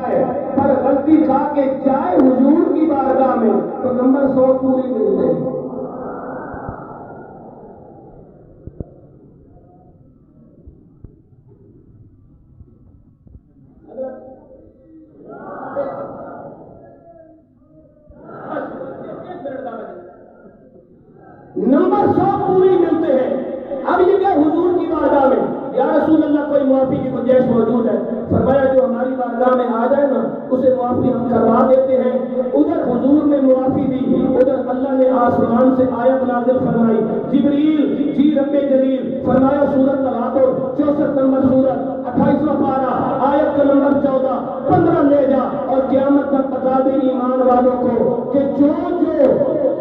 پر غلطی کھا کے جائے حضور کی بارگاہ میں تو نمبر 100 پوری ملتے ہیں۔ نمبر 100 پوری ملتے ہیں۔ اب یہ کہ حضور کی بارگاہ میں یا رسول اللہ کوئی معافی کی گنجائش موجود ہے؟ فرمایا جو ہماری بارگاہ میں آ جائے نا اسے معافی ہم کروا دیتے ہیں۔ ادھر حضور نے معافی دی، ادھر اللہ نے آسمان سے آیت نازل فرمائی، جبریل جی رب جلیل فرمایا سورۃ طلاق 64 نمبر سورت 28واں پارہ آیت کا نمبر 14 15 لے جا اور قیامت تک بتا دے ایمان والوں کو کہ جو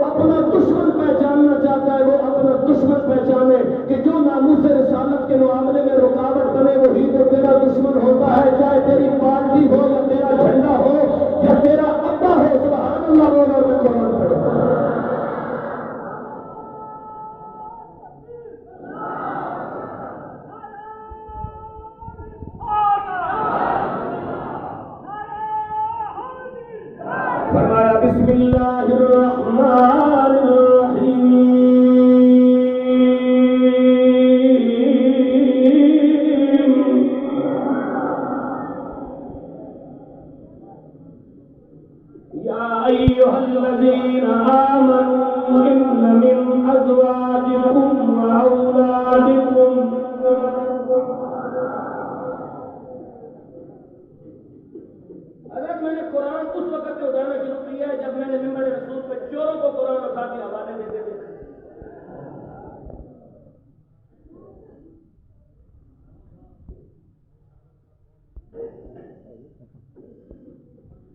اپنا دشمن پہچاننا چاہتا ہے وہ اپنا دشمن پہچانے، کہ جو ناموس رسالت کے معاملے میں رکاوٹ بنے وہی تو تیرا دشمن ہوتا ہے، چاہے تیری پارٹی ہو یا تیرا جھنڈا ہو یا تیرا ابا ہو۔ سبحان اللہ بول اور میں قرآن پڑھوں۔ فرمایا بسم اللہ الرحمن الرحیم، یا ایھا الذین آمنوا ان من ازواجکم واولادکم میں نے قرآن اس وقت سے اٹھانا شروع کیا ہے جب میں نے ممبر رسول پہ چوروں کو قرآن اٹھا کے حوالے دیتے دیکھا۔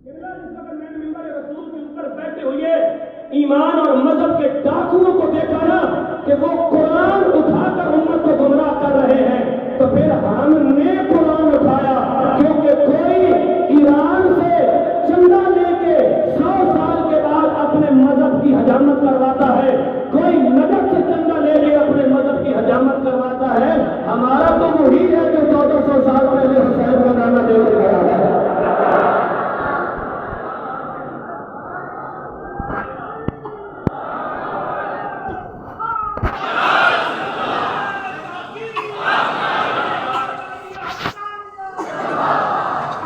اس وقت میں نے ممبر رسول کے اوپر بیٹھے ہوئے ایمان اور مذہب کے ڈاکوؤں کو دیکھا نا کہ وہ قرآن اٹھا کر امت کو گمراہ کر رہے ہیں، تو پھر ہم نے قرآن اٹھایا کیونکہ کوئی ایران سے چندہ لے کے 100 سال کے بعد اپنے مذہب کی حجامت کرواتا ہے، کوئی نجف سے چندہ لے کے اپنے مذہب کی حجامت کرواتا ہے۔ ہمارا تو وہی ہے جو 1400 سال پہلے حسین کا گانا دے کے گیا ہے۔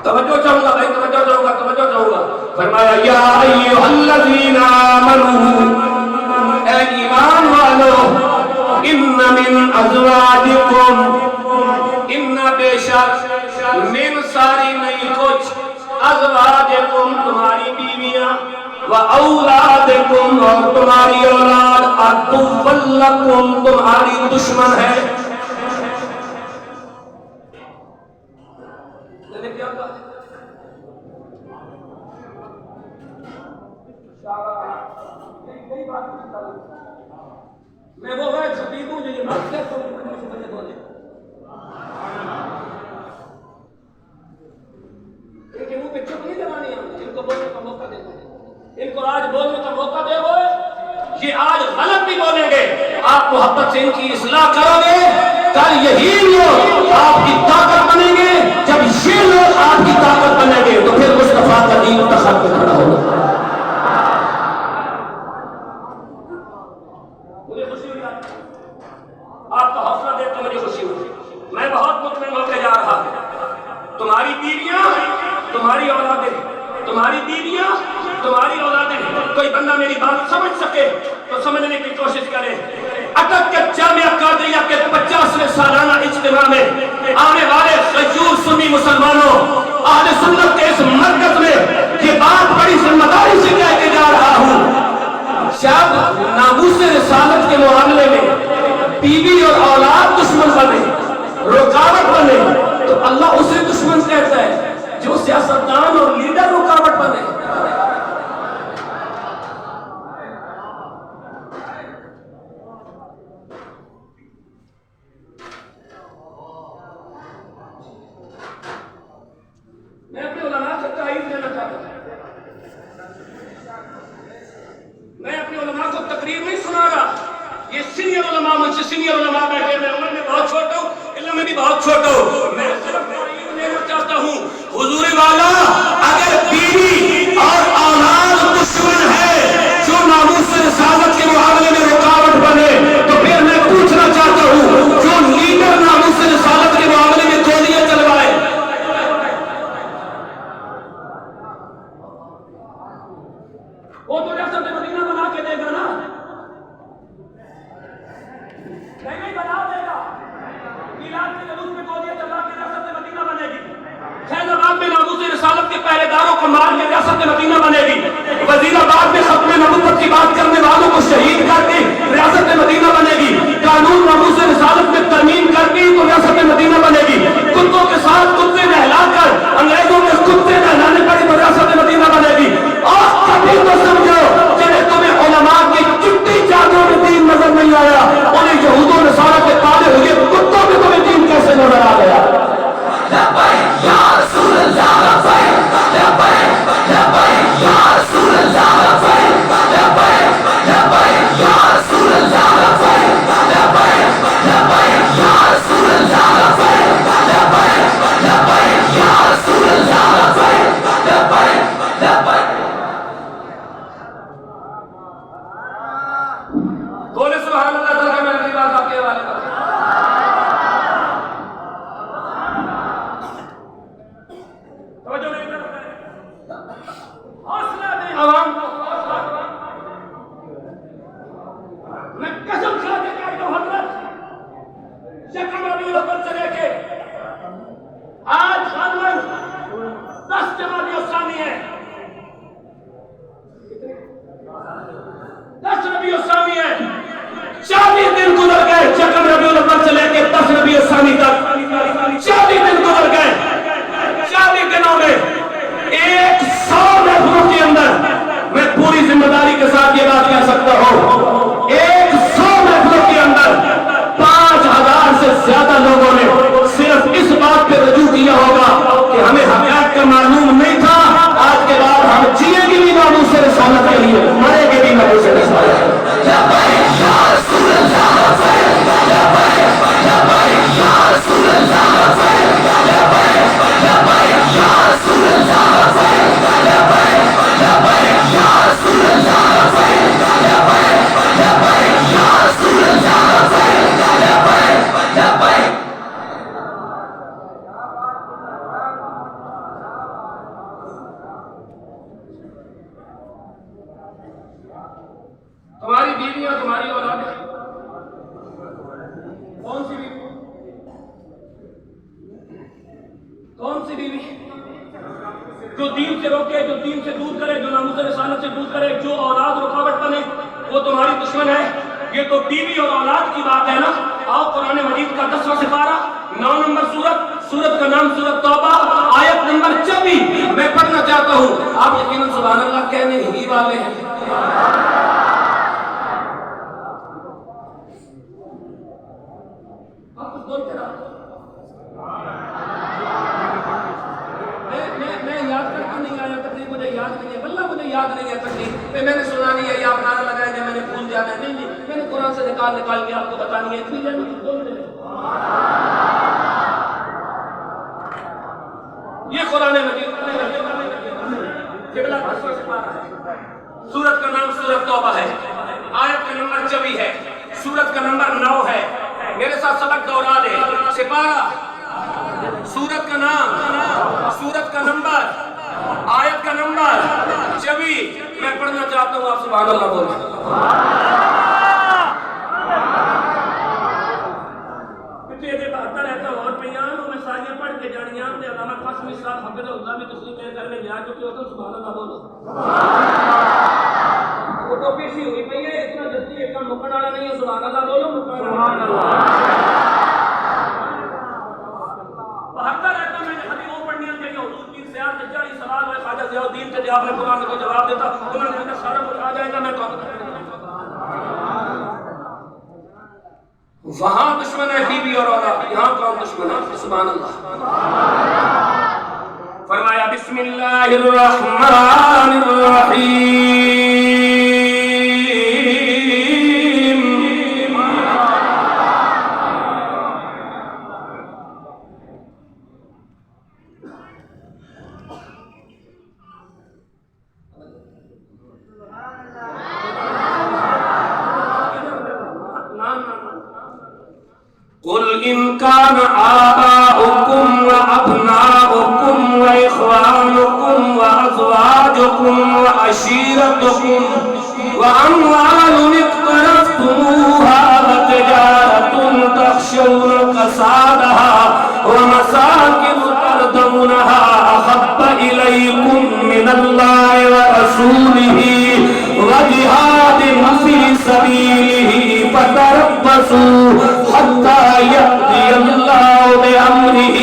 توجہ چاہوں گا بھائی، توجہ چاہوں گا۔ فرمایا یا ایھا الذین آمنوا، اے ایمان والو، ان من ازواجکم، ان بے شک، من ساری نہیں کچھ، ازواجکم تمہاری بیویاں، و اولادکم اور تمہاری اولاد، عدو لکم تمہاری دشمن ہے۔ میں وہ غیر خطیب ہوں جو یہ بات کہتا ہوں کہ مجھے بجے بولے کہ منہ پہ چپ نہیں لگانی ہے، ان کو بولنے کا موقع دے دو، ان کو آج بولنے کا موقع دے دو۔ یہ آج غلط بھی بولیں گے، آپ محبت سے ان کی اصلاح کرو گے، کل یہی لوگ آپ کی طاقت بنیں گے، جب یہ لوگ آپ کی طاقت بنیں گے تو پھر مصطفیٰ کا دین تخت پہ کھڑا ہوگا۔ آپ کا حوصلہ دیکھ کر مجھے خوشی ہوئی، میں بہت مطمئن ہو کے جا رہا ہوں۔ تمہاری بیویاں، تمہاری اولادیں، تمہاری بیویاں، تمہاری اولادیں۔ کوئی بندہ میری بات سمجھ سکے تو سمجھنے کی کوشش کرے۔ اٹک کے جامعہ قادریہ کے 50ویں سالانہ اجتماع میں آنے والے غیور سنی مسلمانوں، اہل سنت کے اس مرکز میں یہ بات بڑی ذمہ داری سے کہہ کے جا رہا ہوں، جب ناموس رسالت کے معاملے میں بیوی اور اولاد دشمن بنے، رکاوٹ بنے، تو اللہ اسے دشمن کہتا ہے جو سیاستدان اور لیڈر رکاوٹ بنے۔ میں اپنے علماء سے تعریف دینا چاہتا ہوں، میں اپنے علماء کو تقریر نہیں سنا رہا، یہ سینئر علماء، مجھ سے سینئر علماء بیٹھے، میں عمر میں بہت چھوٹا ہوں، علم میں بھی بہت چھوٹا ہوں، میں صرف تعریف دینا چاہتا ہوں۔ حضور والا سے لے کے 10 ربیع الثانی تک 40 دن گزر گئے. 40 دنوں میں 100 محفلوں کے اندر میں پوری ذمہ داری کے ساتھ یہ بات کہہ سکتا ہوں 100 محفلوں کے اندر 5000 سے زیادہ لوگوں نے صرف اس بات پہ رجوع کیا ہوگا کہ ہمیں حقائق کا معلوم نہیں تھا. آج کے بعد ہم جیے گی بھی ناموس رسالت کے لیے, مرے گے بھی ناموس رسالت. تمہاری بیویاں تمہاری اولاد کون سی بیوی؟ کون سی بیوی جو دین سے روکے, جو دین سے دور کرے, جو ناموس رسالت سے دور کرے, جو اولاد رکاوٹ بنے, وہ تمہاری دشمن ہے. یہ تو بیوی اور اولاد کی بات ہے نا. آؤ قرآن مجید کا 10واں سپارہ 9 نمبر سورت کا نام سورت توبہ, آیت نمبر 24 میں پڑھنا چاہتا ہوں. آپ یقیناً سبحان اللہ کہنے ہی والے ہیں. آپ کچھ بولتے رہو. میں یاد کرتا نہیں آیا تقریب, مجھے یاد نہیں ہے, واللہ مجھے یاد نہیں ہے تقریب. میں نے سنا نہیں ہے یا آپ نعرہ لگائیں گے میں نے بھول جانا ہے. نہیں, میں نے قرآن سے نکال کے آپ کو بتانی ہے. اتنی جلدی بولتے رہے. یہ قرآن مجید قبلہ 10واں سپارہ ہے. سورت کا نام سورت توبہ ہے, آیت کا نمبر 24 ہے, سورت کا نمبر 9 ہے. میرے ساتھ سبق دوہرا دے. سپارہ, سورت کا نام, سورت کا نمبر, آیت کا نمبر 24. میں پڑھنا چاہتا ہوں, آپ سبحان اللہ بولیں. پچھے دے بہتر رہتا اور پیان میں ساریاں پڑھ کے جانیان دے علامہ قاسمی صاحب حفظ اللہ بھی تسلیم کرنے لیا جو کہ ہوتا سبحان اللہ بولو. وہ تو پیشی ہوئی پئی ہے, اتنا جلدی ایک کام مکن والا نہیں ہے. سبحان اللہ بولو. سبحان اللہ. بہتر رہتا میں نے حدیث وہ پڑھنی ہے کہ حضور کی زیارت سے 40 سوال ہوئے خواجہ ضیاء الدین سے, آپ نے قرآن کو جواب دیتا انہوں نے کہا سارا کچھ آ جائے گا. میں وہاں دشمن ہے بیوی اور اولاد, یہاں کون دشمن ہے؟ سبحان اللہ. فرمایا بسم اللہ الرحمن الرحیم. قل إن كان آباؤكم وأبناؤكم وإخوانكم وأزواجكم وعشيرتكم وأموال اقترفتموها وتجارة تخشون كسادها ومساكن ترضونها أحب إليكم من الله ورسوله وجهاد في سبيله فتربصوا حتى يأتي الله بأمره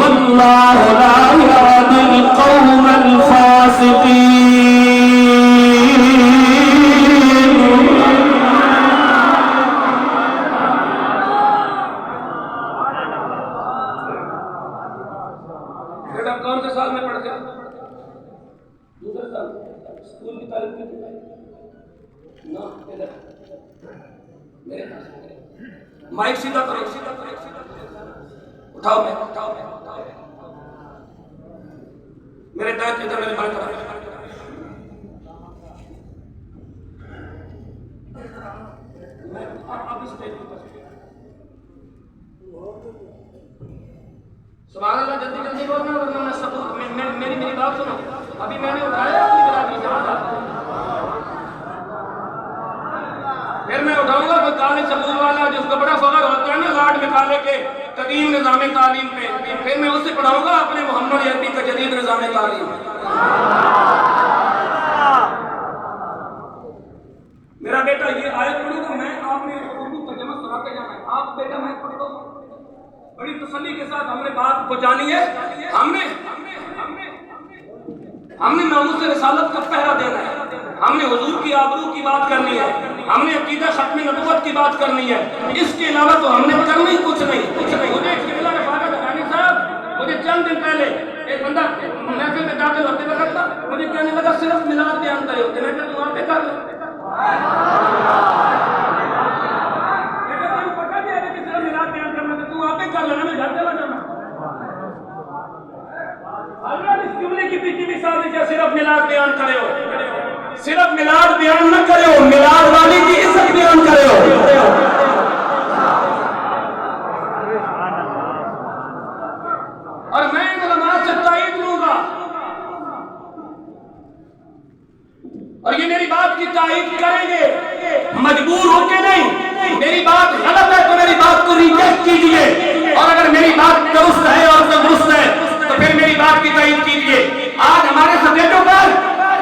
والله لا يهدي القوم الفاسقين. بیٹا کون سے سال میں پڑھتے ہیں؟ دوسرے سال. اسکول کی تعلیم کی نہ میرے مائک سیدھا کرو, اٹھاؤ میں میرے دائیں کی ادھر, میرے بائیں طرف. میں آپ اس پہ سبحان اللہ جلدی جلدی بولنا ورنہ میں سب میری بات سنو. ابھی میں نے اٹھایا اپنی برادری سے, پھر میں اٹھاؤں گا کوئی کالج سکول والا جس کو بڑا فخر ہوتا ہے نا لاڈ نکالے کے قدیم نظام تعلیم پہ, پھر میں اس سے پڑھاؤں گا اپنے محمد عربی کا جدید نظام تعلیم. میرا بیٹا یہ آیت پڑھوں گا میں, آپ نے اردو ترجمہ سنا کے جانا ہے. آپ بیٹا میں ترتیب کے ساتھ ہم نے بات پہنچانی ہے. ہم نے ناموس رسالت کا پہرا دینا ہے. ہم نے حضور کی آبرو کی بات کرنی ہے. ہم نے عقیدہ ختم نبوت کی بات کرنی ہے. اس کے علاوہ تو ہم نے کرنا ہی کچھ نہیں. مجھے قبلہ کے فاقہ دکھانی صاحب، مجھے چند دن پہلے ایک بندہ محفل میں داخل ہوتے وقت تھا، مجھے کہنے لگا صرف میلاد بیان کرے ہوتے. میں کہا تم وہاں پہ کر لو. میں کہا تمہیں پتہ نہیں ہے کہ صرف میلاد بیان کرنا تھا، تم وہاں پہ کر لینا، میں گھر چلا جانا. حضرت اس جملے کی پیچھے بھی سازش ہے، صرف میلاد بیان کرے ہو. صرف میلاد بیان نہ کرے ہو، میلاد والی کی عزت بیان کرے ہو. اور میں ان علماء سے تائید لوں گا، اور یہ میری بات کی تائید کریں گے مجبور ہو کے نہیں. میری بات غلط ہے تو میری بات کو ریجیکٹ کیجئے، اور اگر میری بات درست ہے اور درست ہے تو پھر میری بات کی تائید کیجئے. آج ہمارے سٹیجوں پر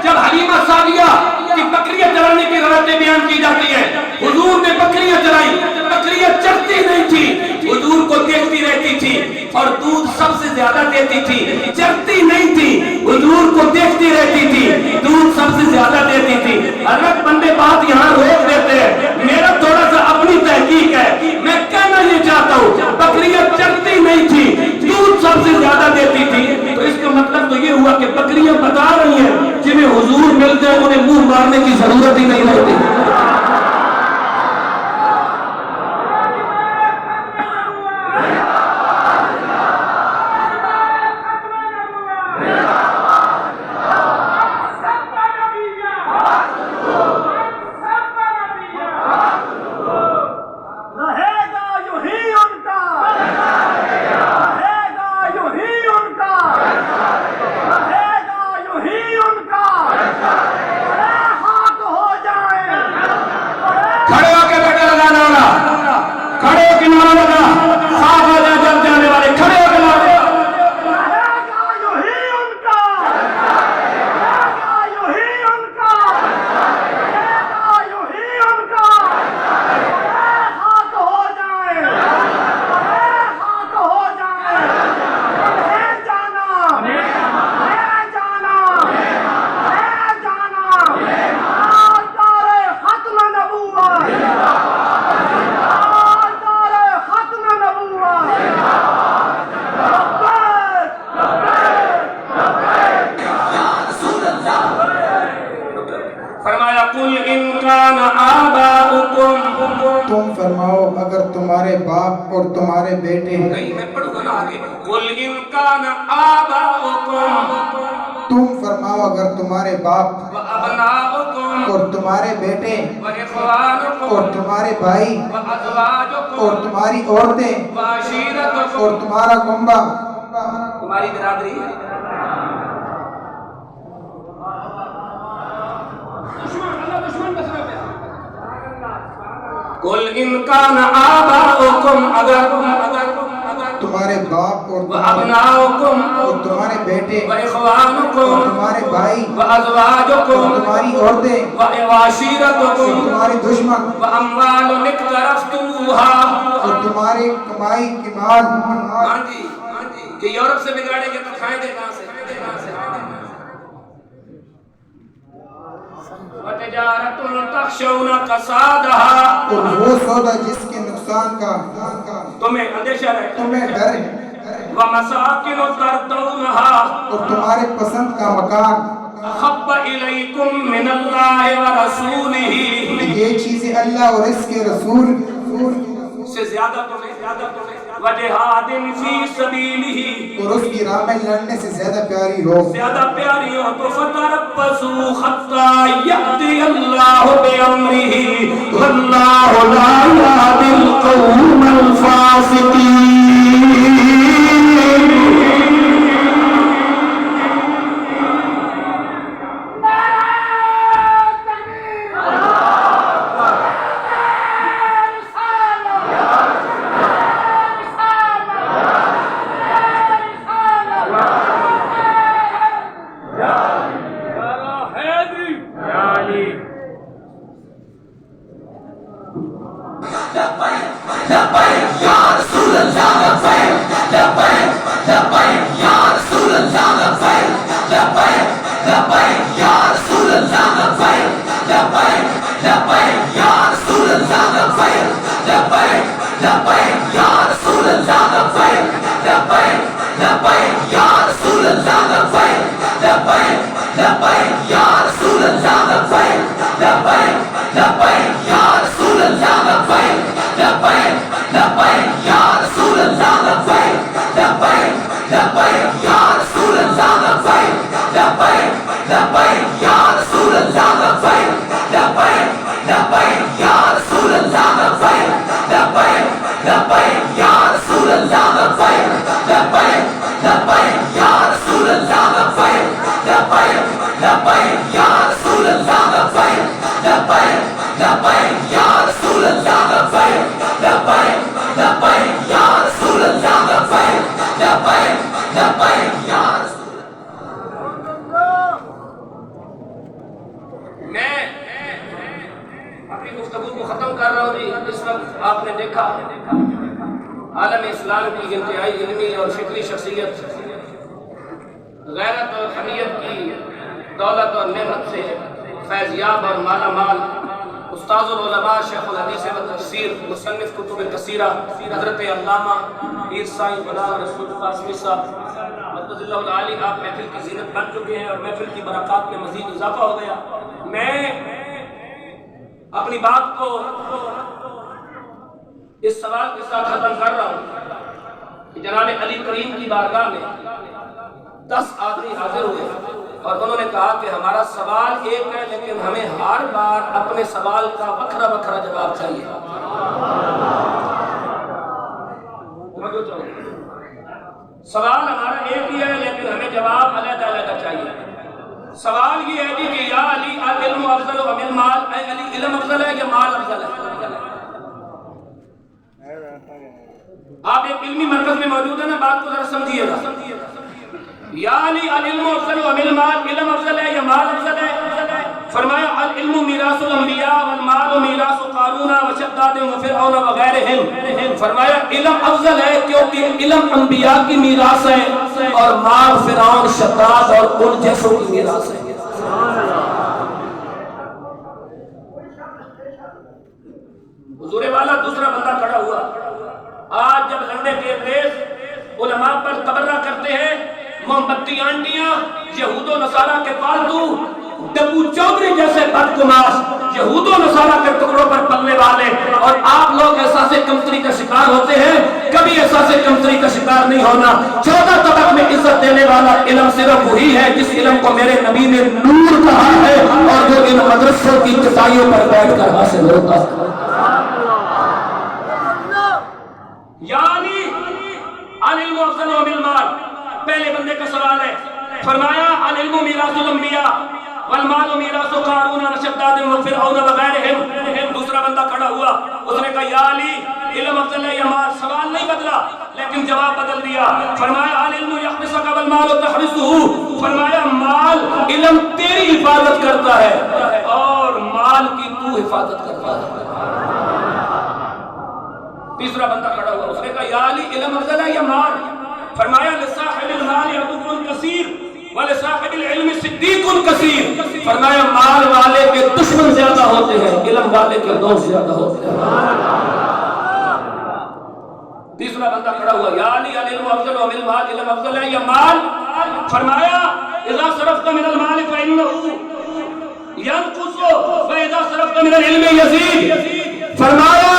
جب حلیمہ سعدیہ کی بکریاں چلانے کی روایتیں بیان کی جاتی ہیں، حضور نے بکریاں چلائی، بکریاں چرتی نہیں تھی، حضور کو دیکھتی رہتی تھی اور دودھ سب سے زیادہ دیتی تھی. چرتی نہیں تھی، حضور کو دیکھتی رہتی تھی، دودھ سب سے زیادہ دیتی تھی. حضرت بندے بات یہاں روک دیتے ہیں. میرا تھوڑا سا اپنی تحقیق ہے، میں کہنا یہ چاہتا ہوں بکریاں چرتی نہیں تھی، دودھ سب سے زیادہ دیتی تھی. تو اس کا مطلب تو یہ ہوا کہ بکریاں بتا رہی ہیں جنہیں حضور ملتے ہیں انہیں منہ مارنے کی ضرورت ہی نہیں ہوتی. تم فرماؤ اگر تمہارے باپ اور تمہارے بیٹے، میں پڑھوں گا نا آگے. قُلْ إِنْ كَانَ آبَاؤُكُمْ، تم فرماؤ اگر تمہارے باپ وَأَبْنَاؤُكُمْ، اور تمہارے بیٹے وَإِخْوَانُكُمْ، اور تمہارے بھائی وَأَزْوَاجُكُمْ، اور تمہاری عورتیں وَعَشِيرَتُكُمْ، اور تمہارا کنبہ. تمہاری برادری. قُلْ إِنْ كَانَ آبَاؤُكُمْ، اگر تمہارے باپ اور وَأَبْنَاؤُكُمْ، تمہارے بیٹے وَإِخْوَانُكُمْ، اور تمہارے بھائی وَأَزْوَاجُكُمْ، اور تمہاری عورتیں وَعَشِيرَتُكُمْ، اور تمہارے دشمن وَأَمْوَالٌ اقْتَرَفْتُمُوهَا، اور تمہاری کمائی کی مال. ہاں جی کہ یورپ سے بگاڑیں گے تو کھائیں گے کہاں سے؟ وَتِجَارَةٌ تَخْشَوْنَ كَسَادَهَا، اور وہ سودا جس کے نقصان کا تمہیں اندیشہ رہے، تمہیں ڈر ہے. وَمَسَاكِنُ تَرْضَوْنَهَا، اور تمہارے پسند کا مکان. أَحَبَّ إِلَيْكُم مِّنَ اللَّهِ وَرَسُولِهِ، یہ چیزیں اللہ اور اس کے رسول سے زیادہ تمہیں وَجِهَادٍ فِي سَبِيلِهِ، اور اس کی راہ میں لڑنے سے زیادہ پیاری ہو. زیادہ پیاری ہو تو فَتَرَبَّصُوا حَتَّى يَأْتِيَ اللَّهُ بِأَمْرِهِ وَاللَّهُ لَا يَهْدِي الْقَوْمَ الْفَاسِقِينَ. لبیک یا رسول اللہ لبیک لبیک یا رسول اللہ لبیک لبیک لبیک یا رسول اللہ لبیک لبیک لبیک یا رسول اللہ لبیک لبیک لبیک یا رسول اللہ لبیک لبیک لبیک یا رسول اللہ لبیک لبیک لبیک یا رسول اللہ لبیک لبیک لبیک یا رسول اللہ لبیک لبیک لبیک یا رسول اللہ لبیک لبیک لبیک یا رسول اللہ لبیک لبیک لبیک یا رسول اللہ لبیک لبیک لبیک یا رسول اللہ لبیک لبیک لبیک یا رسول اللہ لبیک لبیک لبیک یا رسول اللہ لبیک لبیک لبیک یا رسول اللہ لبیک لبیک لبیک یا رسول اللہ لبیک لبیک لبیک یا رسول میں اپنی گفتگو کو ختم کر رہا ہوں جی۔ اس وقت آپ نے دیکھا عالم اسلام کی انتہائی علمی اور فکری شخصیت غیرت اور حمیت کی دولت اور نعمت سے فیضیاب اور مالا مال استاذ العلماء شیخ الحدیث و تفسیر مصنف کتب کثیرہ حضرت علامہ پیر سائیں غلام رسول قاسمی صاحب مدد اللہ العالی، آپ محفل کی زینت بن چکے ہیں اور محفل کی برکات میں مزید اضافہ ہو گیا۔ میں اپنی بات کو اس سوال کے ساتھ ختم کر رہا ہوں کہ جناب علی کریم کی بارگاہ میں 10 آدمی حاضر ہوئے اور انہوں نے کہا کہ ہمارا سوال ایک ہے لیکن ہمیں ہر بار اپنے سوال کا وکھرا وکھرا جواب چاہیے۔ سوال ہمارا ایک ہی ہے لیکن ہمیں جواب علیحدہ علیحدہ چاہیے۔ سوال یہ ہے کہ یا علی العلم افضل ام المال، اے علی علم افضل ہے یا مال افضل ہے؟ آپ ایک علمی مرکز میں موجود ہیں نا، بات کو ذرا سمجھیے گا۔ یا علی العلم افضل ام المال، علم افضل ہے یا مال افضل ہے؟ فرمایا العلم میراث الانبیاء والمال میراث قارون وشداد وفرعون وغیرہم۔ فرمایا علم افضل ہے کیونکہ علم انبیاء کی میراث ہے اور مال فرعون، شداد اور ان جیسوں کی میراث ہے۔ حضور والا دوسرا بندہ کھڑا ہوا۔ آج جب لنڈے کے انگریز علماء پر تبرہ کرتے ہیں، موم بتی آنٹیاں یہود و نصارہ کے پالتو، ڈبو چودھری جیسے بدگماش یہود و نصارہ کے ٹکڑوں پر پلنے والے، اور آپ لوگ احساس کمتری کا شکار ہوتے ہیں۔ کبھی احساس کمتری کا شکار نہیں ہونا۔ 14 طبق میں عزت دینے والا علم صرف وہی ہے جس علم کو میرے نبی نے نور کہا ہے اور جو ان مدرسوں کی چٹائیوں پر بیٹھ کر حاصل ہوتا ہے۔ یعنی العلم افضل ام المال، پہلے بندے کا سوال ہے۔ فرمایا العلم میراث الانبیاء والمال میراث قارون وشداد وفرعون وغیرہم۔ دوسرا بندہ کھڑا ہوا، اس نے کہا یا علی علم افضل ہے یا مال؟ سوال نہیں بدلا لیکن جواب بدل دیا۔ فرمایا العلم یحبسک والمال تحبسہ۔ فرمایا مال علم تیری حفاظت کرتا ہے اور مال کی تو حفاظت کرتا ہے۔ تیسرا بندہ کھڑا ہوا، اس نے کہا یا علی علم افضل ہے یا مال؟ فرمایا لصاحب المال عدو کثیر ولصاحب العلم صدیق کثیر۔ فرمایا مال والے کے دشمن زیادہ ہوتے ہیں، علم والے کے دوست زیادہ ہوتے ہیں۔ تیسرا بندہ کھڑا ہوا، یا علی العلم افضل ام المال، علم افضل ہے یا مال؟ فرمایا اذا صرفت من المال فانه ينقص واذا صرفت من العلم يزيد۔ فرمایا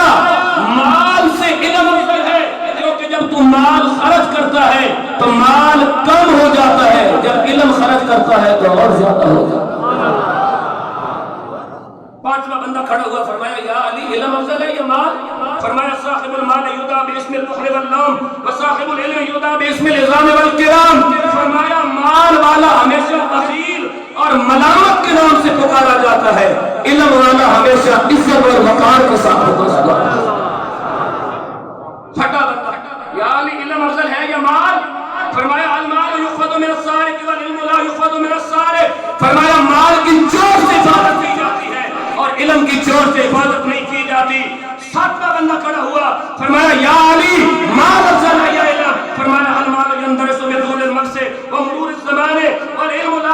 مال سے علم افضل ہے کیونکہ جب تو مال خرچ کرتا ہے تو مال کم ہو جاتا ہے، جب علم خرچ کرتا ہے تو اور زیادہ ہو جاتا ہے۔ پانچواں بندہ کھڑا ہوا، فرمایا یا علی علم افضل ہے یا مال؟ فرمایا صاحب المال یدعى باسم الفخر والنام وصاحب العلم یدعى باسم العظام والکرام۔ فرمایا مال والا ہمیشہ بخیل اور ملامت کے نام سے پکارا جاتا ہے، علم والا ہمیشہ عزت اور وقار کے ساتھ پکارا جاتا ہے۔ چھٹا بندہ، یا علی علم افضل ہے یا مال؟ فرمایا المال یؤخذ من السارق والعلم لا یؤخذ من السارق۔ فرمایا مال کی چور سے حفاظت کی جاتی ہے اور علم کی چور سے حفاظت نہیں کی جاتی۔ ساتواں بندہ کھڑا ہوا، فرمایا یا علی مال افضل ہے یا علم؟ فرمایا المال يندرس بطول المرس ومرور الزمان والعلم لا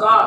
7,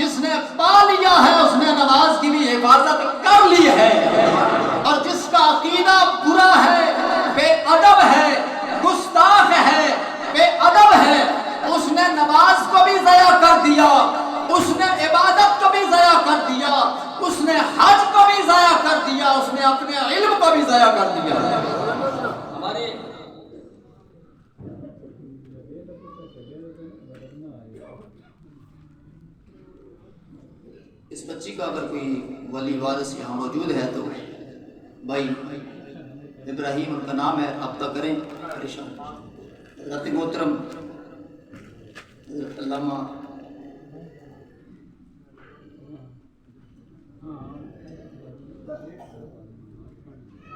جس نے پا لیا ہے اس نے نماز کی بھی حفاظت کر لی ہے، اور جس کا عقیدہ برا ہے، بے ادب ہے، گستاخ ہے، بے ادب ہے، اس نے نماز کو بھی ضائع کر دیا، اس نے عبادت کو بھی ضائع کر دیا، اس نے حج کو بھی ضائع کر دیا، اس نے اپنے علم کو بھی ضائع کر دیا۔ ہمارے اس بچی کا اگر کوئی ولی وارث یہاں موجود ہے تو بھائی ابراہیم ان کا نام ہے، رابطہ کریں۔ پریشان حضرت محترم حضرت علامہ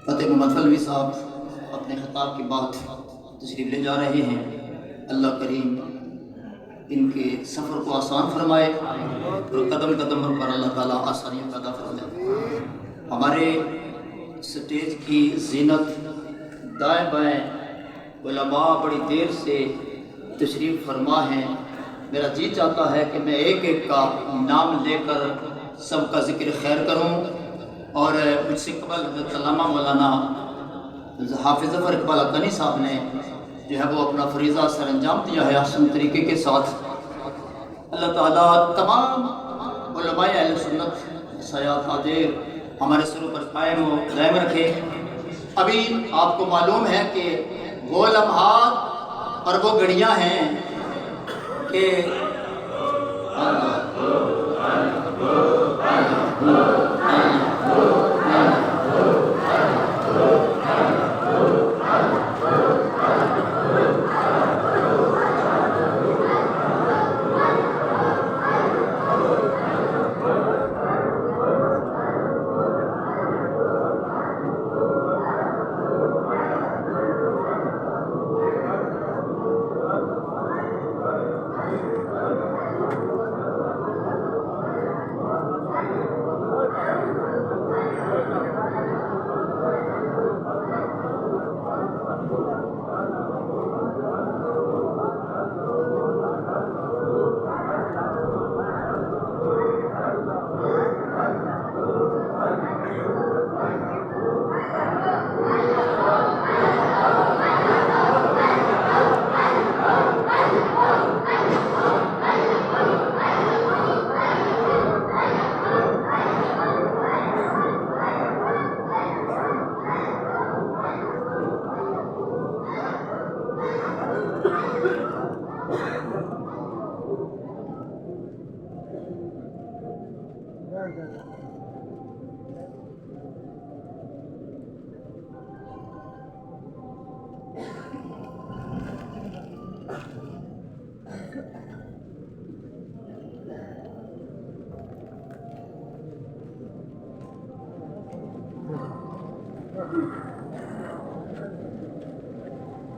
فتح محمد فلوی صاحب اپنے خطاب کے بعد تشریف لے جا رہے ہیں۔ اللہ کریم ان کے سفر کو آسان فرمائے اور قدم قدم پر اللہ تعالیٰ آسانیاں پیدا فرمائے۔ ہمارے سٹیج کی زینت دائیں بائیں علماء بڑی دیر سے تشریف فرما ہیں۔ میرا جی چاہتا ہے کہ میں ایک ایک کا نام لے کر سب کا ذکر خیر کروں، اور مجھ سے قبل حضرت علامہ مولانا حافظ ظفر اقبال حقانی صاحب نے جو ہے وہ اپنا فریضہ سر انجام دیا ہے احسن طریقے کے ساتھ۔ اللہ تعالیٰ تمام علماء اہل سنت سیاد حاضر ہمارے سروں پر قائم و دائم رکھے۔ ابھی آپ کو معلوم ہے کہ وہ لمحات اور وہ گھڑیاں ہیں کہ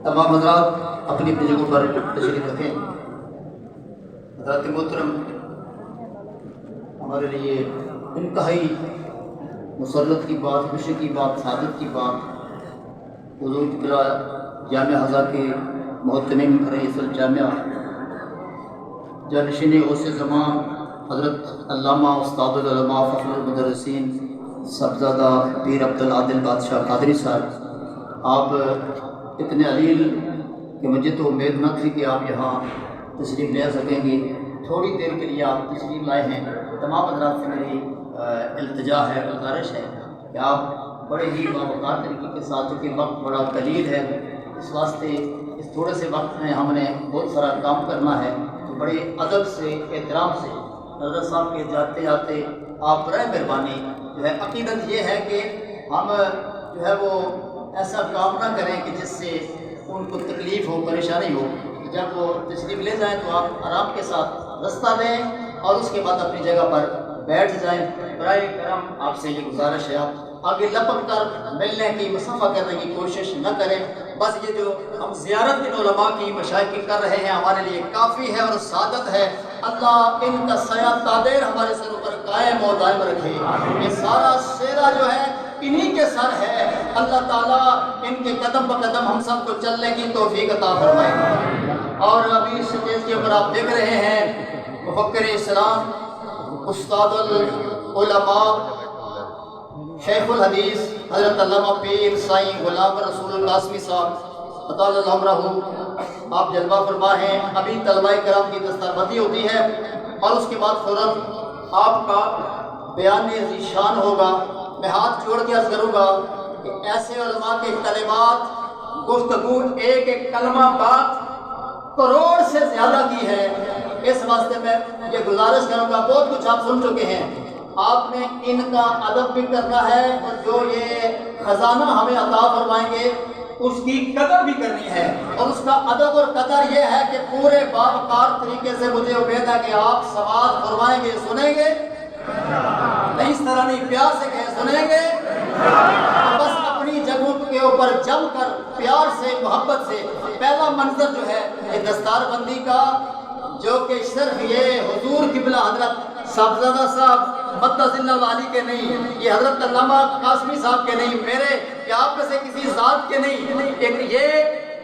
تمام حضرات اپنی اپنی جگہوں پر تشریف رکھیں۔ حضرت محترم ہمارے لیے انتہائی مسرت کی بات، خوشی کی بات، سعادت کی بات، حضور قبلہ جامعہ ہزا کے محتمم رئیس الجامعہ جانشین غوث زمان حضرت علامہ استاد العلماء فخر المدرسین صاحبزادہ پیر عبدالعادل بادشاہ قادری صاحب، آپ اتنے علیل کہ مجھے تو امید نہ تھی کہ آپ یہاں تشریف لے سکیں گے۔ تھوڑی دیر کے لیے آپ تشریف لائے ہیں۔ تمام حضرات سے میری التجا ہے، گزارش ہے کہ آپ بڑے ہی باوقار طریقے کے ساتھ، چونکہ وقت بڑا قلیل ہے، اس واسطے اس تھوڑے سے وقت میں ہم نے بہت سارا کام کرنا ہے، تو بڑے ادب سے، احترام سے حضرت صاحب کے جاتے جاتے آپ برائے مہربانی جو ہے، عقیدت یہ ہے کہ ہم جو ہے وہ ایسا کام نہ کریں کہ جس سے ان کو تکلیف ہو، پریشانی ہو۔ جب وہ تشریف لے جائیں تو آپ آرام کے ساتھ رستہ دیں اور اس کے بعد اپنی جگہ پر بیٹھ جائیں۔ برائے کرم آپ سے یہ گزارش ہے، آپ آگے لپک کر ملنے کی، مصافحہ کرنے کی کوشش نہ کریں۔ بس یہ جو ہم زیارت ان علماء کی، مشائخ کی کر رہے ہیں، ہمارے لیے کافی ہے اور سعادت ہے۔ اللہ ان کا سایہ تادیر ہمارے سروں پر قائم و دائم رکھے۔ یہ سارا سیرا جو ہے انہی کے سر ہے۔ اللہ تعالیٰ ان کے قدم بقدم ہم سب کو چلنے کی توفیق عطا فرمائے۔ اور ابھی اسٹیج کے اوپر آپ دیکھ رہے ہیں مفکر اسلام استاد العلماء شیخ الحدیث حضرت علامہ پیر سائیں غلام رسول القاسمی صاحب اطال اللہ عمرہ، آپ جلوہ فرما ہیں۔ ابھی طلبہ کرام کی دستار بندی ہوتی ہے اور اس کے بعد فوراً آپ کا بیان عزیز شان ہوگا۔ میں ہاتھ جوڑ کے عرض کروں گا کہ ایسے علماء کے کلمات گفتگو ایک ایک کلمہ بات کروڑ سے زیادہ کی ہے۔ اس واسطے میں یہ گزارش کروں گا، بہت کچھ آپ سن چکے ہیں، آپ نے ان کا ادب بھی کرنا ہے اور جو یہ خزانہ ہمیں عطا فرمائیں گے اس کی قدر بھی کرنی ہے، اور اس کا ادب اور قدر یہ ہے کہ پورے باوقار طریقے سے مجھے امید ہے کہ آپ سماعت فرمائیں گے، سنیں گے نہیں، اس طرح نہیں، پیار سے کہیں سنیں گے، بس اپنی جگہوں کے اوپر جم کر پیار سے محبت سے۔ پہلا منظر جو ہے یہ دستار بندی کا، جو کہ صرف یہ حضور قبلہ حضرت صاحبزادہ صاحب مدد اللہ علی کے نہیں، یہ حضرت علامہ قاسمی صاحب کے نہیں، میرے یا آپ میں سے کسی ذات کے نہیں، ایک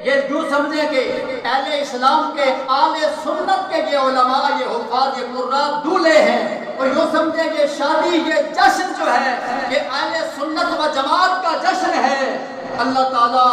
یہ یوں سمجھیں کہ اہل اسلام کے آل سنت کے یہ علماء، یہ حفاظ، یہ قرات دولے ہیں، اور یوں سمجھیں کہ شادی یہ جشن جو ہے یہ اہل سنت و جماعت کا جشن ہے۔ اللہ تعالی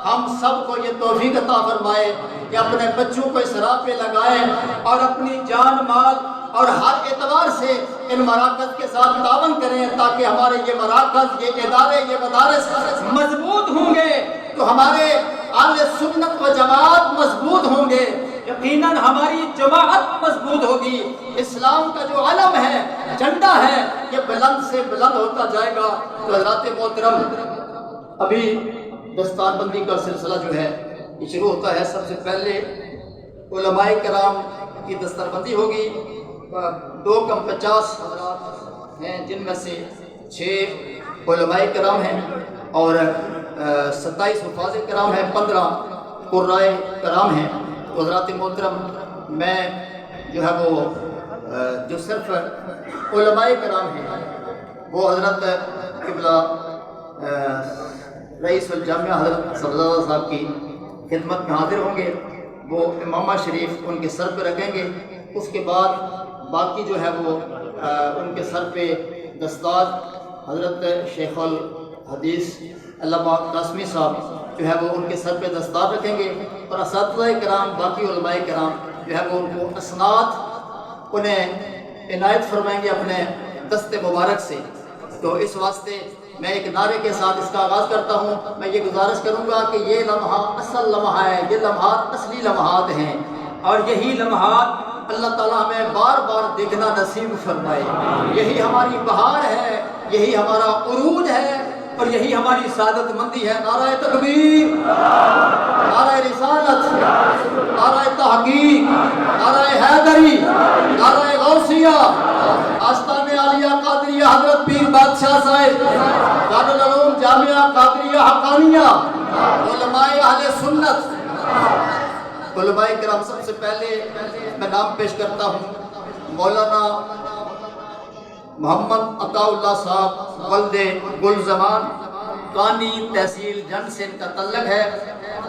ہم سب کو یہ توفیق عطا فرمائے کہ اپنے بچوں کو اس راہ پہ لگائیں اور اپنی جان مال اور ہر اعتبار سے ان مراکز کے ساتھ تعاون کریں، تاکہ ہمارے یہ مراکز، یہ ادارے، یہ مدارس مضبوط ہوں گے تو ہمارے اہل سنت و جماعت مضبوط ہوں گے، یقیناً ہماری جماعت مضبوط ہوگی، اسلام کا جو علم ہے، جھنڈا ہے، یہ بلند سے بلند ہوتا جائے گا۔ تو حضرات محترم، ابھی دستار بندی کا سلسلہ جو ہے یہ شروع ہوتا ہے۔ سب سے پہلے علماء کرام کی دستار بندی ہوگی، 250 حضرات ہیں، جن میں سے 6 علماء کرام ہیں اور 27 حفاظ کرام ہیں، 15 قرائے کرام ہیں۔ تو حضرات محترم، میں جو ہے وہ جو صرف علماء کرام ہیں وہ حضرت قبلہ رئیس الجامعہ حضرت صاحبزادہ صاحب کی خدمت میں حاضر ہوں گے، وہ امامہ شریف ان کے سر پہ رکھیں گے۔ اس کے بعد باقی جو ہے وہ ان کے سر پہ دستار حضرت شیخ الحدیث علامہ قاسمی صاحب جو ہے وہ ان کے سر پہ دستار رکھیں گے، اور اساتذہ کرام، باقی علماء کرام جو ہے وہ ان کو اسناد انہیں عنایت فرمائیں گے اپنے دست مبارک سے۔ تو اس واسطے میں ایک نعرے کے ساتھ اس کا آغاز کرتا ہوں۔ میں یہ گزارش کروں گا کہ یہ لمحہ اصل لمحہ ہے، یہ لمحات اصلی لمحات ہیں، اور یہی لمحات اللہ تعالیٰ ہمیں بار بار دیکھنا نصیب فرمائے۔ یہی ہماری بہار ہے، یہی ہمارا عروج ہے، اور یہی ہماری سعادت مندی ہے۔ نعرہ تکبیر، نعرہ رسالت، نعرہ تحقیق، نعرہ حیدری، نعرہ غوثیہ، آستان عالیہ قادریہ حضرت پیر بادشاہ صاحب، دارالعلوم جامعہ قادریہ حقانیہ، علماء اہل سنت، علماء کرام۔ سب سے پہلے میں نام پیش کرتا ہوں مولانا محمد عطا اللہ صاحب ولد گل زمان، کانی تحصیل جن سے ان کا تعلق ہے،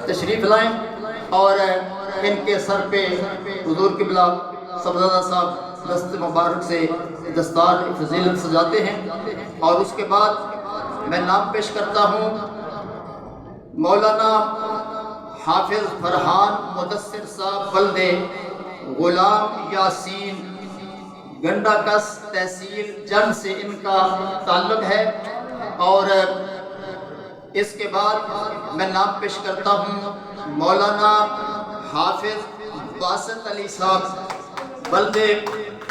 تشریف لائیں اور ان کے سر پہ حضور قبلہ صاحبزادہ صاحب دست مبارک سے دستار فضیلت سجاتے ہیں۔ اور اس کے بعد میں نام پیش کرتا ہوں مولانا حافظ فرحان مدثر صاحب ولد غلام یاسین، گنڈا کس تحصیل جن سے ان کا تعلق ہے۔ اور اس کے بعد میں نام پیش کرتا ہوں مولانا حافظ باسط علی صاحب ولد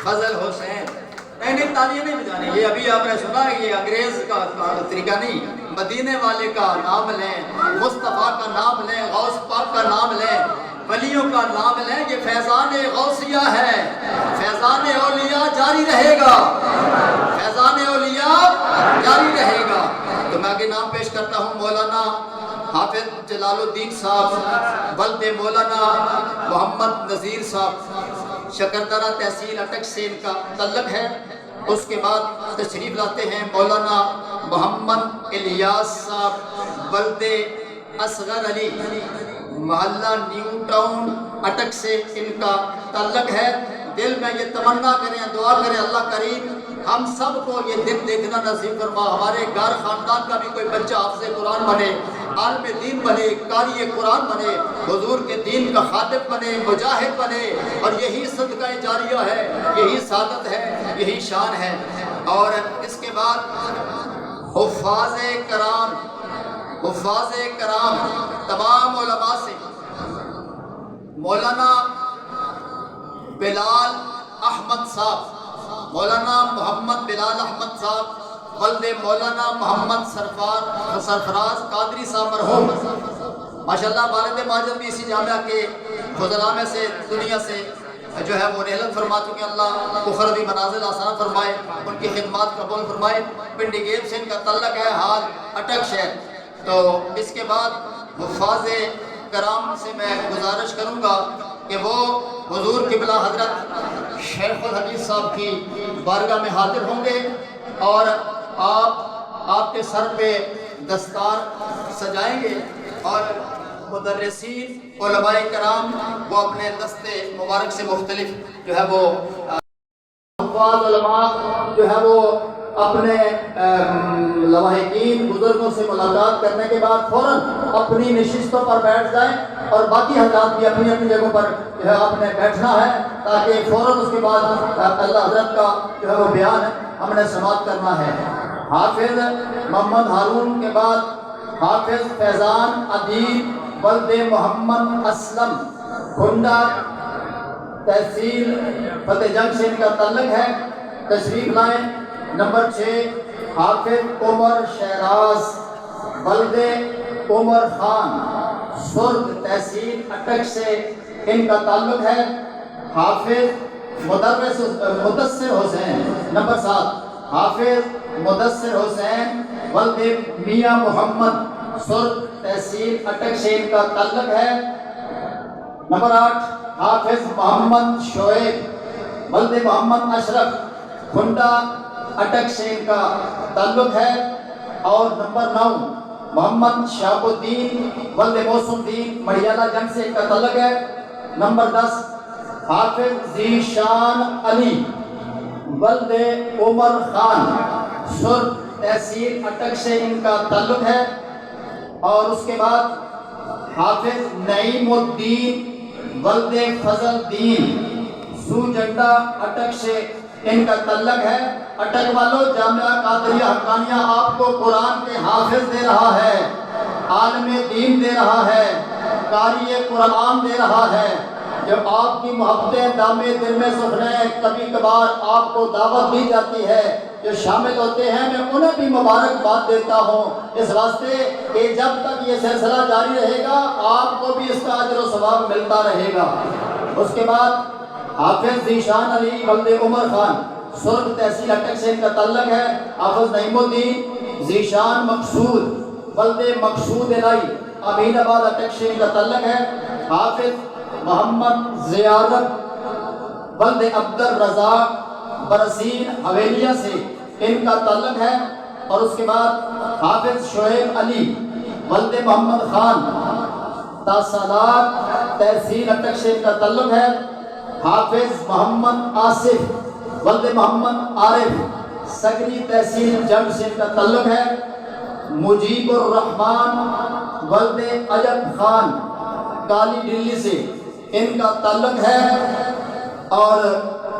فضل حسین۔ نہیں تالیاں نہیں بجانے، یہ ابھی آپ نے سنا ہے، یہ انگریز کا طریقہ نہیں، مدینے والے کا نام لیں، مصطفیٰ کا نام لیں، غوث پاک کا نام لیں، ولیوں کا نام لیں، یہ فیضان غوثیہ ہے، فیضان اولیاء جاری رہے گا، فیضان اولیاء جاری رہے گا۔ تو میں آگے نام پیش کرتا ہوں مولانا حافظ جلال الدین صاحب ولد مولانا محمد نذیر صاحب، شکردرہ تحصیل اٹک سے ان کا تعلق ہے۔ اس کے بعد تشریف لاتے ہیں مولانا محمد الیاس صاحب ولد اصغر علی، محلہ نیو ٹاؤن اٹک سے ان کا تعلق ہے۔ دل میں یہ تمنا کریں، دعا کریں اللہ کریم ہم سب کو یہ دن دیکھنا نصیب فرما، ہمارے گھر خاندان کا بھی کوئی بچہ حافظ قرآن بنے، عالم دین بنے، قاری قرآن بنے، حضور کے دین کا خادم بنے، مجاہد بنے، اور یہی صدقہ جاریہ ہے، یہی سعادت ہے، یہی شان ہے۔ اور اس کے بعد حفاظ کرام تمام علماء سے مولانا بلال احمد صاحب، مولانا محمد بلال احمد صاحب، ولد مولانا محمد سرفراز قادری صاحب مرحوم، ماشاءاللہ والد ماجد بھی اسی جامعہ کے فضلاء میں سے دنیا سے جو ہے وہ رحلت فرما چکے، اللہ اخروی منازل آسان فرمائے، ان کی خدمات قبول فرمائے۔ پنڈی گیب سے ان کا تعلق ہے حال اٹک شہر۔ تو اس کے بعد حفاظ کرام سے میں گزارش کروں گا کہ وہ حضور قبلہ حضرت شیخ الحدیث صاحب کی بارگاہ میں حاضر ہوں گے، اور آپ کے سر پہ دستار سجائیں گے، اور مدرسین علماء کرام وہ اپنے دستے مبارک سے مختلف جو ہے وہ حفاظ علماء جو ہے وہ اپنے لواحقین بزرگوں سے ملاقات کرنے کے بعد فوراً اپنی نشستوں پر بیٹھ جائیں، اور باقی حضرات بھی اپنی اپنی جگہوں پر جو ہے آپ نے بیٹھنا ہے، تاکہ فوراً اس کے بعد اللہ حضرت کا جو ہے وہ بیان ہم نے سماعت کرنا ہے۔ حافظ محمد ہارون کے بعد حافظ فیضان ادیب ولد محمد اسلم کھنڈا تحصیل فتح جنگ سے ان کا تعلق ہے، تشریف لائیں۔ نمبر 6 حافظ عمر شہراز ولد عمر خان سرد تحصیل اٹک سے ان کا تعلق ہے۔ حافظ مدثر حسین نمبر 7 حافظ مدثر حسین ولد میاں محمد سرد تحصیل اٹک سے ان کا تعلق ہے۔ نمبر 8 حافظ محمد شعیب ولد محمد اشرف کھنڈا اٹک سے ان کا تعلق ہے۔ اور نمبر 9 محمد شہاب الدین ولد موسم الدین مڑیالہ جنگ سے ان کا تعلق ہے۔ نمبر 10 حافظ ذیشان علی ولد عمر خان سرد تحصیل اٹک سے ان کا تعلق ہے۔ اور اس کے بعد حافظ نعیم الدین ولد فضل الدین سوجنڈا اٹک سے ان کا تعلق ہے۔ اٹک والوں جامعہ قادریہ حقانیہ آپ کو قرآن کے حافظ دے رہا ہے، عالم دین دے رہا ہے، قاری قرآن دے رہا ہے۔ جب آپ کی محبتیں دامے دل میں سخنیں کبھی کبھار آپ کو دعوت دی جاتی ہے، جو شامل ہوتے ہیں میں انہیں بھی مبارکباد دیتا ہوں، اس واسطے کہ جب تک یہ سلسلہ جاری رہے گا آپ کو بھی اس کا اجر و ثواب ملتا رہے گا۔ اس کے بعد حافظ ذیشان علی ولد عمر خان سرد تحصیل اٹک سے ان کا تعلق ہے۔ حافظ نعیم الدین ذیشان مقصود ولد مقصود الہی امین آباد اٹک سے ان کا تعلق ہے۔ حافظ محمد زیارت ولد عبد الرزاق برسین حویلیہ سے ان کا تعلق ہے۔ اور اس کے بعد حافظ شعیب علی ولد محمد خان تاسالات تحصیل اٹک سے ان کا تعلق ہے۔ حافظ محمد آصف ولد محمد عارف سگری تحصیل جنگ سے ان کا تعلق ہے۔ مجیب الرحمن ولد عجب خان کالی ڈلی سے ان کا تعلق ہے۔ اور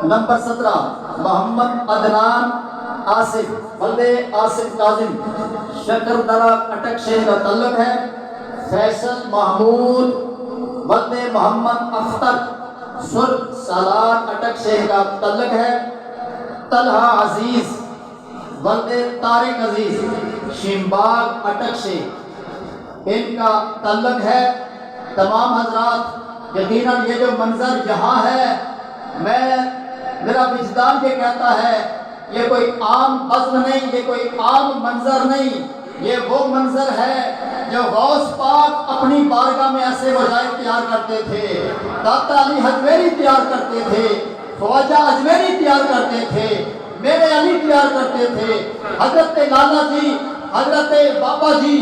نمبر 17 محمد عدنان آصف ولد آصف کاظم شکردرہ اٹک سے ان کا تعلق ہے۔ فیصل محمود ولد محمد اختر سرد سالار اٹک سے ان کا تعلق ہے۔ طلحہ عزیز ولد طارق عزیز شمباگ اٹک سے ان کا تعلق ہے۔ تمام حضرات یقیناً یہ جو منظر یہاں ہے میرا وجدان یہ کہتا ہے یہ کوئی عام بزم نہیں، یہ کوئی عام منظر نہیں، یہ وہ منظر ہے جو غوث پاک اپنی بارگاہ میں ایسے وظائف تیار کرتے تھے، داتا علی حجویری تیار کرتے تھے، خواجہ اجمیری تیار کرتے تھے، میرے علی تیار کرتے تھے، حضرت لالا جی، حضرت بابا جی،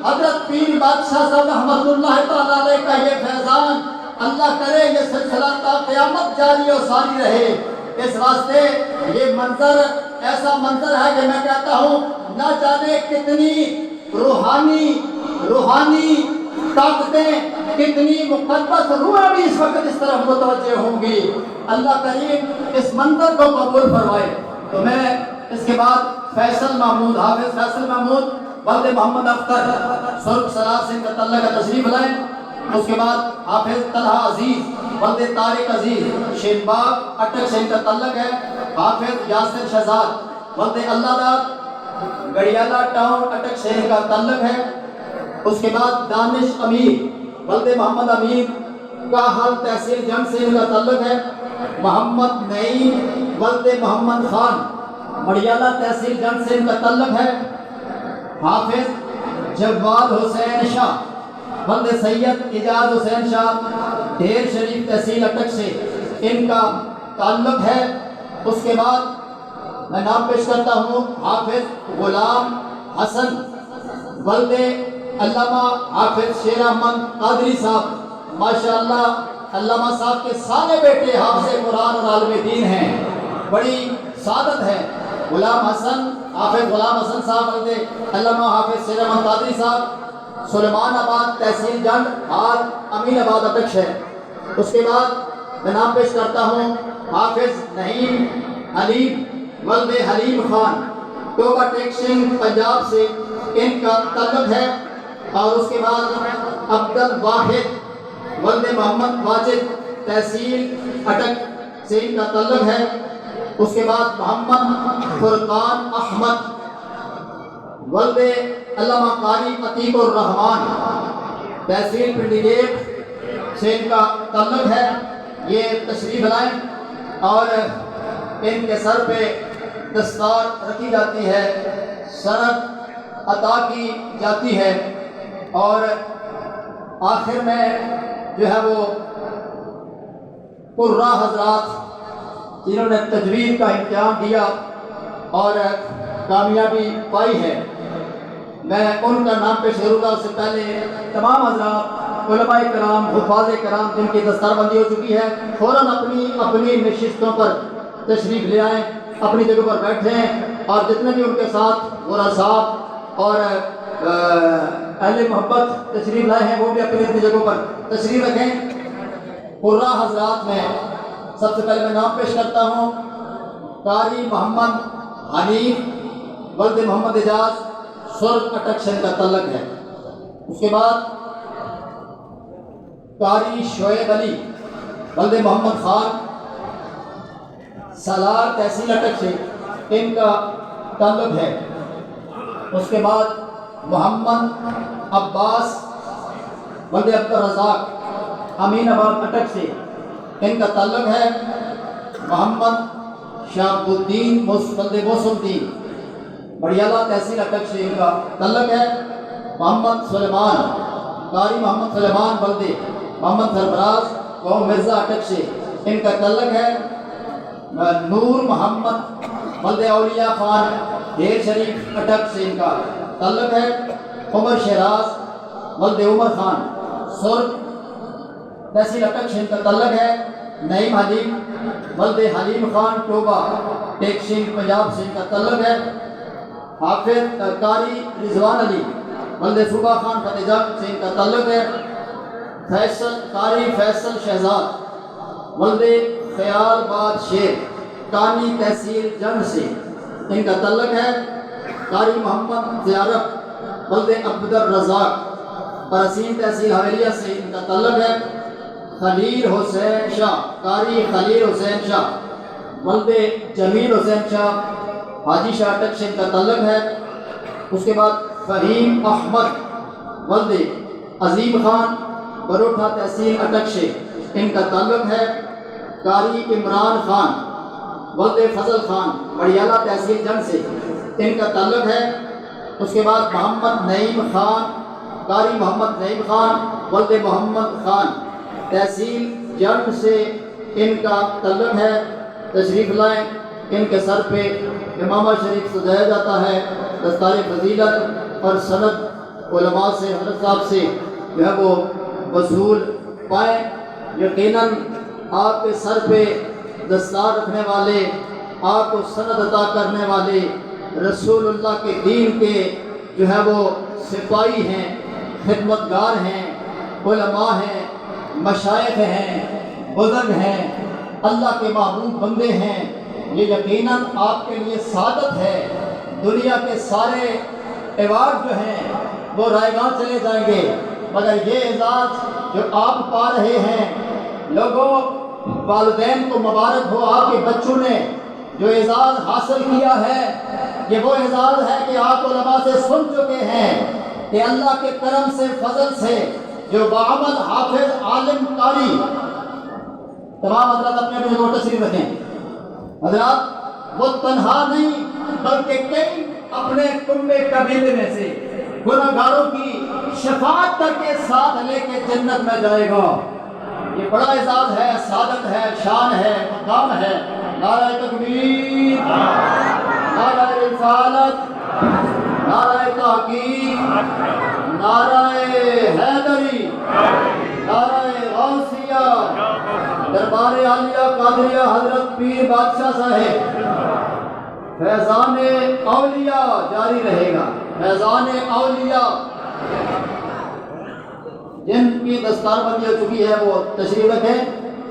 حضرت پیر بادشاہ صاحب رحمۃ اللہ تعالیٰ علیہ کا یہ فیضان اللہ کرے یہ سلسلہ تا قیامت جاری و ساری رہے۔ اس واسطے یہ منظر ایسا منظر ہے کہ میں کہتا ہوں نہ جانے کتنی روحانی طاقتیں، کتنی مقدس روحیں بھی اس وقت اس طرف متوجہ ہوں گی۔ اللہ کریم اس منظر کو قبول فرمائے۔ تو میں اس کے بعد فیصل محمود، حافظ فیصل محمود والد محمد اختر سرخ سرار سے تعلق کا تشریف لائیں۔ اس کے بعد حافظ طلحہ عزیز والد طارق عزیز شین باغ اٹک سے کا تعلق ہے۔ حافظ یاسر شہزاد والد اللہ داد گڑیالہ ٹاؤن اٹک سے کا تعلق ہے۔ اس کے بعد دانش امیر والد محمد امیر کاہل تحصیل جنگ سے کا تعلق ہے۔ محمد نعیم والد محمد خان مڑیالہ تحصیل جنگ سے کا تعلق ہے۔ حافظ جواد حسین شاہ والد سید اجاز حسین شاہ ڈھیر شریف تحصیل اٹک سے ان کا تعلق ہے۔ اس کے بعد میں نام پیش کرتا ہوں حافظ غلام حسن والد علامہ حافظ شیر احمد قادری صاحب۔ ماشاءاللہ علامہ صاحب کے سارے بیٹے حافظ قرآن اور عالم دین ہیں، بڑی سعادت ہے۔ غلام حسن حافظ غلام حسن صاحب والد علامہ حافظ شیر احمد قادری صاحب سلیمان آباد تحصیل جنگ اور امین آباد اٹک ہے۔ اس کے بعد میں نام پیش کرتا ہوں حافظ نعیم حلیم والد حلیم خان ٹوبہ ٹیکشن پنجاب سے ان کا تعلق ہے۔ اور اس کے بعد عبد الواحد والد محمد واجد تحصیل اٹک سے ان کا تعلق ہے۔ اس کے بعد محمد فرقان احمد والد علامہ قاری عتیق الرحمان تحصیل پنڈی گیٹ سے ان کا تعلق ہے۔ یہ تشریف لائیں اور ان کے سر پہ دستار رکھی جاتی ہے، سند عطا کی جاتی ہے، اور آخر میں جو ہے وہ قرہ حضرات جنہوں نے تجوید کا امتحان دیا اور کامیابی پائی ہے، میں ان کا نام پیش کروں گا۔ اس سے پہلے تمام حضرات علماء کرام حفاظ کرام جن کی دستار بندی ہو چکی ہے فوراً اپنی اپنی نشستوں پر تشریف لے آئیں، اپنی جگہ پر بیٹھیں، اور جتنے بھی ان کے ساتھ غورا صاحب اور اہل محبت تشریف لائے ہیں وہ بھی اپنی اپنی جگہوں پر تشریف رکھیں۔ قرہ حضرات میں سب سے پہلے میں نام پیش کرتا ہوں قاری محمد حنیف والد محمد اجاز سرخ اٹک سے کا تعلق ہے۔ اس کے بعد قاری شعیب علی والد محمد خان سالار تحصیل اٹک سے ان کا تعلق ہے۔ اس کے بعد محمد عباس والد عبد الرزاق امین آباد اٹک سے ان کا تعلق ہے۔ محمد شاہب الدین والد موسم الدین بڑیالہ تحصیل اٹک سے ان کا تعلق ہے۔ محمد سلیمان قاری محمد سلیمان والد محمد سرفراز قوم مرزا اٹک سے ان کا تعلق ہے۔ نور محمد والد اولیاء خان ڈھیر شریف اٹک سے ان کا تعلق ہے۔ عمر شہراز والد عمر خان سرخ تحصیل اٹک سے ان کا تعلق ہے۔ نعیم حلیم والد حلیم خان ٹوبہ ٹیکشن پنجاب سے ان کا تعلق ہے۔ حافظ قاری رضوان علی والد صوبہ خان فتح جنگ سے ان کا تعلق ہے۔ قاری فیصل شہزاد والد خیال باد شیر کانی تحصیل جنگ سے ان کا تعلق ہے۔ قاری محمد زیارت والد عبد الرزاق پرسین تحصیل حویلیہ سے ان کا تعلق ہے۔ خلیل حسین شاہ قاری خلیل حسین شاہ والد جمیل حسین شاہ حاجی شاہ اٹک سے ان کا تعلق ہے۔ اس کے بعد فہیم احمد والد عظیم خان بروٹھا تحصیل اٹک سے ان کا تعلق ہے۔ قاری عمران خان والد فضل خان بڑیالہ تحصیل جنگ سے ان کا تعلق ہے۔ اس کے بعد محمد نعیم خان قاری محمد نعیم خان والد محمد خان تحصیل جنگ سے ان کا تعلق ہے۔ تشریف لائیں، ان کے سر پہ امامہ شریف سجایا جاتا ہے، دستار فضیلت اور سند علماء سے حضرت صاحب سے جو ہے وہ وصول پائیں۔ یقیناً آپ کے سر پہ دستار رکھنے والے، آپ کو سند عطا کرنے والے رسول اللہ کے دین کے جو ہے وہ سپاہی ہیں، خدمتگار ہیں، علماء ہیں، مشائخ ہیں، بزرگ ہیں، اللہ کے محبوب بندے ہیں۔ یہ یقیناً آپ کے لیے سعادت ہے۔ دنیا کے سارے ایوارڈ جو ہیں وہ رائے گاہ چلے جائیں گے، مگر یہ اعزاز جو آپ پا رہے ہیں، لوگوں والدین کو مبارک ہو، آپ کے بچوں نے جو اعزاز حاصل کیا ہے یہ وہ اعزاز ہے کہ آپ علماء سے سن چکے ہیں کہ اللہ کے کرم سے، فضل سے جو بعمل حافظ، عالم، قاری، تمام حضرات اپنے اپنے جگہوں تشریف رکھیں۔ حضرات وہ تنہا نہیں بلکہ کئی اپنے کنبے قبیلے میں سے گنہگاروں کی شفاعت کر کے ساتھ لے کے جنت میں جائے گا۔ یہ بڑا اعزاز ہے، سعادت ہے، شان ہے، مقام ہے۔ نعرہ تکبیر، نعرہ رسالت، نعرہ تحقیق، نعرہ حیدری، نعرہ غوثیہ، دربار عالیہ قادریہ حضرت پیر بادشاہ صاحب۔ فیضان اولیاء جاری رہے گا، فیضان اولیاء۔ جن کی دستار بندی ہو چکی ہے وہ تشریف رکھیں۔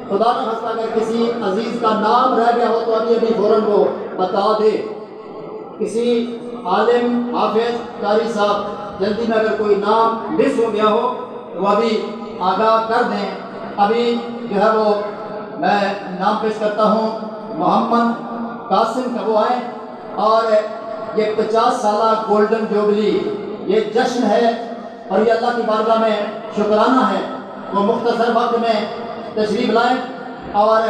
خدا نہ خواستہ اگر کسی عزیز کا نام رہ گیا ہو تو ابھی فوراً وہ بتا دے۔ کسی عالم، حافظ، قاری صاحب جلدی میں اگر کوئی نام مس ہو گیا ہو تو وہ ابھی آگاہ کر دیں۔ ابھی جو ہے وہ میں نام پیش کرتا ہوں محمد قاسم کا، وہ آئے اور یہ 50 سالہ گولڈن جوبلی یہ جشن ہے اور یہ اللہ کی بارگاہ میں شکرانہ ہے۔ وہ مختصر وقت میں تشریف لائیں اور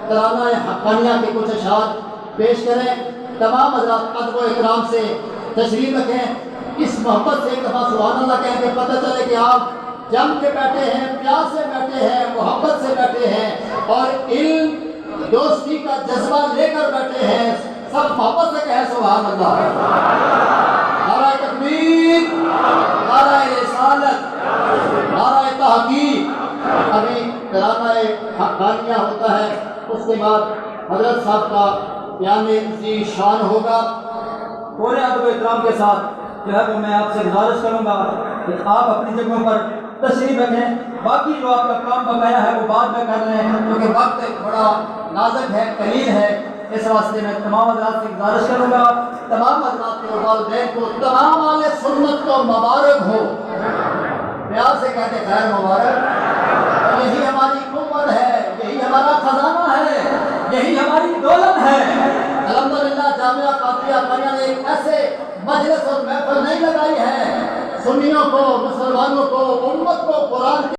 ترانہ حقانیہ کے کچھ اشعار پیش کریں۔ تمام حضرات ادب و احترام سے تشریف رکھیں۔ اس محبت سے ایک دفعہ سبحان اللہ کہہ کے پتہ چلے کہ آپ جم کے بیٹھے ہیں، پیار سے بیٹھے ہیں، محبت سے بیٹھے ہیں اور علم دوستی کا جذبہ لے کر بیٹھے ہیں۔ سب محبت سے کہیں سبحان اللہ۔ نعرہ تکبیر، نعرہ رسالت، نعرہ تحقیق۔ ابھی ترانہ حقانیہ ہوتا ہے، اس کے بعد حضرت صاحب کا بیان ذی شان ہوگا۔ پورے ادب و احترام کے ساتھ جو ہے وہ میں آپ سے گزارش کروں گا کہ آپ اپنی جگہوں پر تشریف رکھیں۔ باقی جو آپ کا کام بقایا ہے وہ بعد میں کر لیں کیونکہ وقت بڑا نازک ہے، قلیل ہے۔ اس واسطے میں تمام حضرات سے گزارش کروں گا، تمام حضرات کو، والدین کو، تمام اہل سنت کو مبارک ہو۔ پیار سے کہتے خیر مبارک۔ یہی ہماری قوت ہے، یہی ہمارا خزانہ ہے، یہی ہماری دولت ہے۔ الحمدللہ جامعہ قادریہ حقانیہ نے ایک ایسے مجلس اور محفل نہیں لگائی ہے سنیوں کو، مسلمانوں کو، امت کو قرآن